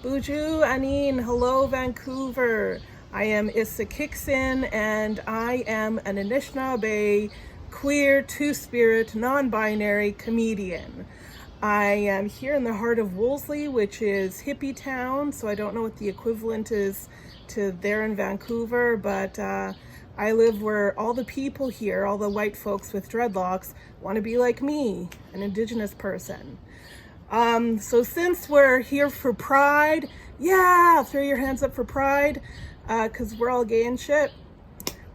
Bonjour, Anine. Hello, Vancouver. I am Issa Kixon, and I am an Anishinaabe, queer, two-spirit, non-binary comedian. I am here in the heart of Wolseley, which is hippie town, so I don't know what the equivalent is to there in Vancouver, but I live where all the people here, all the white folks with dreadlocks, want to be like me, an Indigenous person. So since we're here for Pride, yeah, throw your hands up for Pride, because we're all gay and shit.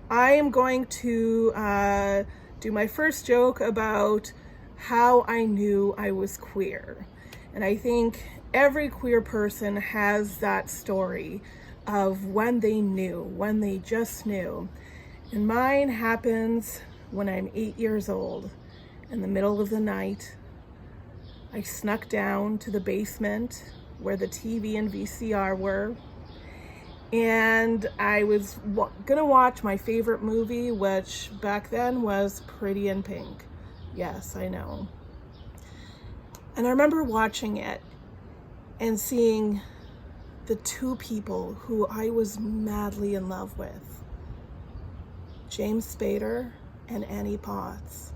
I am going to do my first joke about how I knew I was queer. And I think every queer person has that story of when they knew, when they just knew. And mine happens when I'm 8 years old, in the middle of the night. I snuck down to the basement where the TV and VCR were, and I was gonna watch my favorite movie, which back then was Pretty in Pink. Yes, I know. And I remember watching it and seeing the two people who I was madly in love with, James Spader and Annie Potts.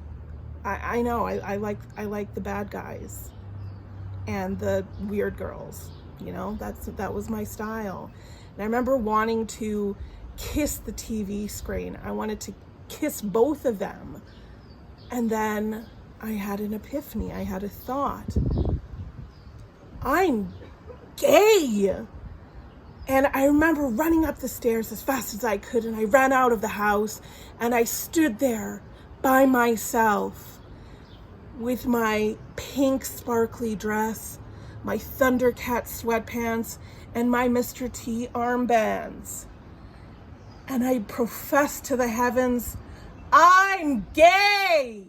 I know, I like the bad guys and the weird girls, you know, that was my style. And I remember wanting to kiss the TV screen. I wanted to kiss both of them. And then I had an epiphany. I had a thought. I'm gay. And I remember running up the stairs as fast as I could, and I ran out of the house, and I stood there by myself with my pink sparkly dress, my Thundercat sweatpants, and my Mr. T armbands. And I professed to the heavens, I'm gay!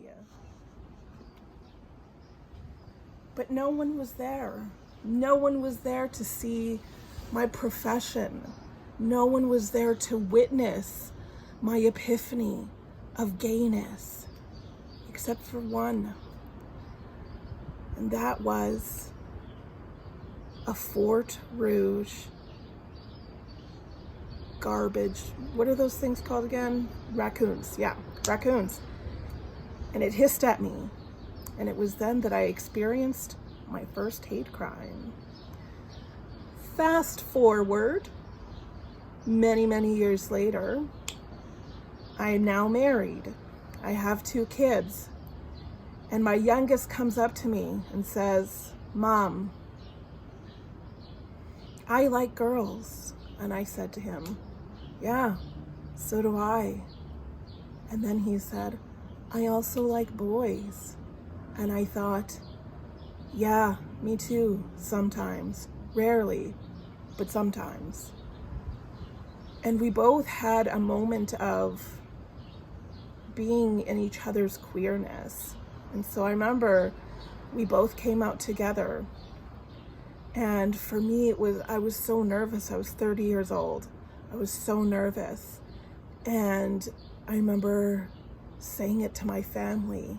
But no one was there. No one was there to see my profession. No one was there to witness my epiphany of gayness, except for one. And that was a Fort Rouge garbage. What are those things called again? Raccoons. Yeah, raccoons. And it hissed at me. And it was then that I experienced my first hate crime. Fast forward, many, many years later, I am now married. I have 2 kids. And my youngest comes up to me and says, Mom, I like girls. And I said to him, yeah, so do I. And then he said, I also like boys. And I thought, yeah, me too, sometimes. Rarely, but sometimes. And we both had a moment of being in each other's queerness. And so I remember we both came out together. And for me, I was so nervous. I was 30 years old. I was so nervous. And I remember saying it to my family.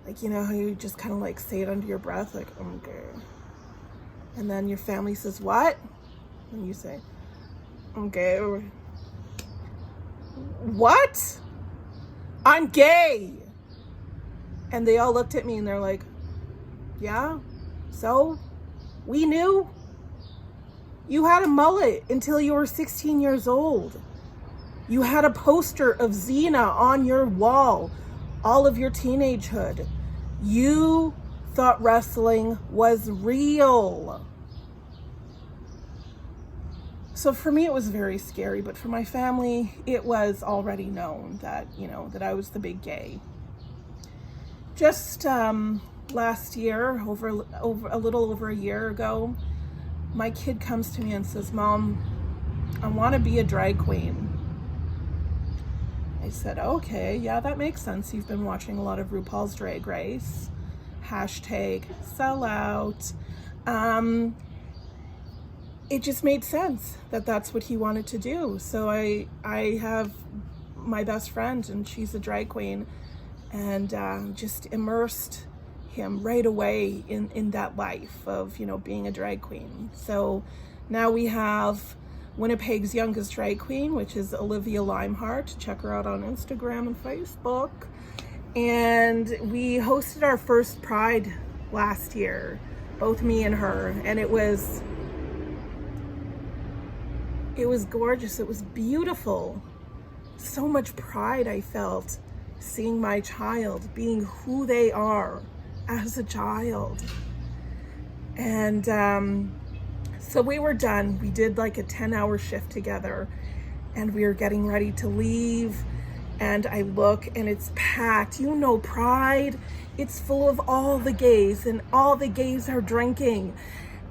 Like, you know how you just kind of like say it under your breath, like, I'm gay. And then your family says, what? And you say, I'm gay. What? I'm gay. And they all looked at me and they're like, yeah, so we knew. You had a mullet until you were 16 years old. You had a poster of Xena on your wall all of your teenagehood. You thought wrestling was real. So for me, it was very scary, but for my family, it was already known that, you know, that I was the big gay. Just last year, over a little over a year ago, my kid comes to me and says, Mom, I want to be a drag queen. I said, okay, yeah, that makes sense. You've been watching a lot of RuPaul's Drag Race. #sellout. It just made sense that that's what he wanted to do. So I have my best friend, and she's a drag queen, and just immersed him right away in that life of, you know, being a drag queen. So now we have Winnipeg's youngest drag queen, which is Olivia Limehart. Check her out on Instagram and Facebook. And we hosted our first Pride last year, both me and her, and it was gorgeous. It was beautiful. So much pride I felt seeing my child being who they are as a child. And so we were done. We did like a 10-hour shift together, and we were getting ready to leave. And I look and it's packed. You know, Pride, it's full of all the gays, and all the gays are drinking,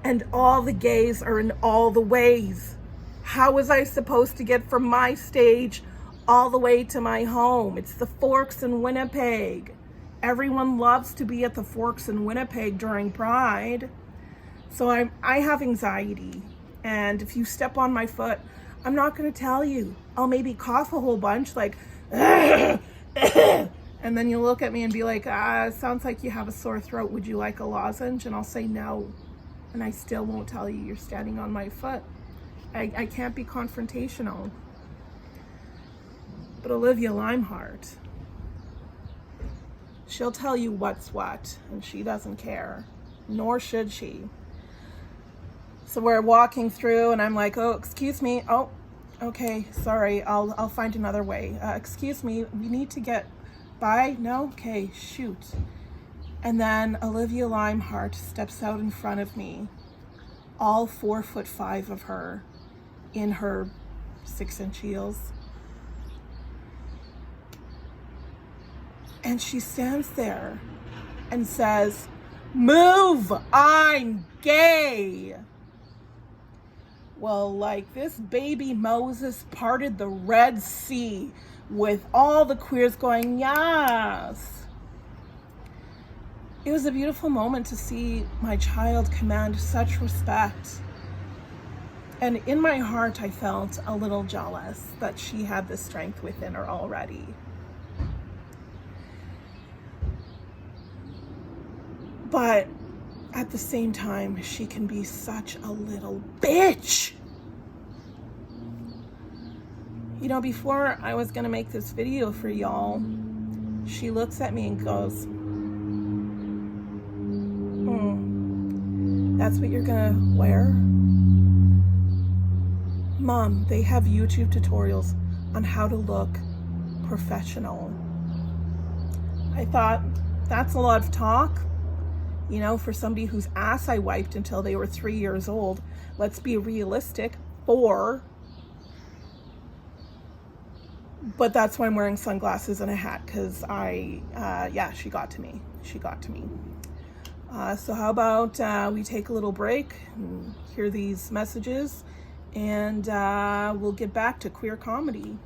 and all the gays are in all the ways. How was I supposed to get from my stage all the way to my home? It's the Forks in Winnipeg. Everyone loves to be at the Forks in Winnipeg during Pride. So I have anxiety, and if you step on my foot, I'm not going to tell you. I'll maybe cough a whole bunch, like, and then you'll look at me and be like, it sounds like you have a sore throat. Would you like a lozenge? And I'll say no, and I still won't tell you you're standing on my foot. I can't be confrontational. But Olivia Limehart, she'll tell you what's what, and she doesn't care, nor should she. So we're walking through, and I'm like, oh, excuse me. Oh, okay, sorry, I'll find another way. Excuse me, we need to get by. No? Okay, shoot. And then Olivia Limehart steps out in front of me, all 4'5" of her, in her 6-inch heels. And she stands there and says, "Move, I'm gay." Well, like this baby Moses parted the Red Sea with all the queers going, yes. It was a beautiful moment to see my child command such respect. And in my heart, I felt a little jealous that she had the strength within her already. But at the same time, she can be such a little bitch. You know, before I was gonna make this video for y'all, she looks at me and goes, that's what you're gonna wear? Mom, they have YouTube tutorials on how to look professional. I thought, that's a lot of talk. You know, for somebody whose ass I wiped until they were 3 years old. Let's be realistic, 4. But that's why I'm wearing sunglasses and a hat, because she got to me. She got to me. So how about we take a little break and hear these messages, and we'll get back to queer comedy.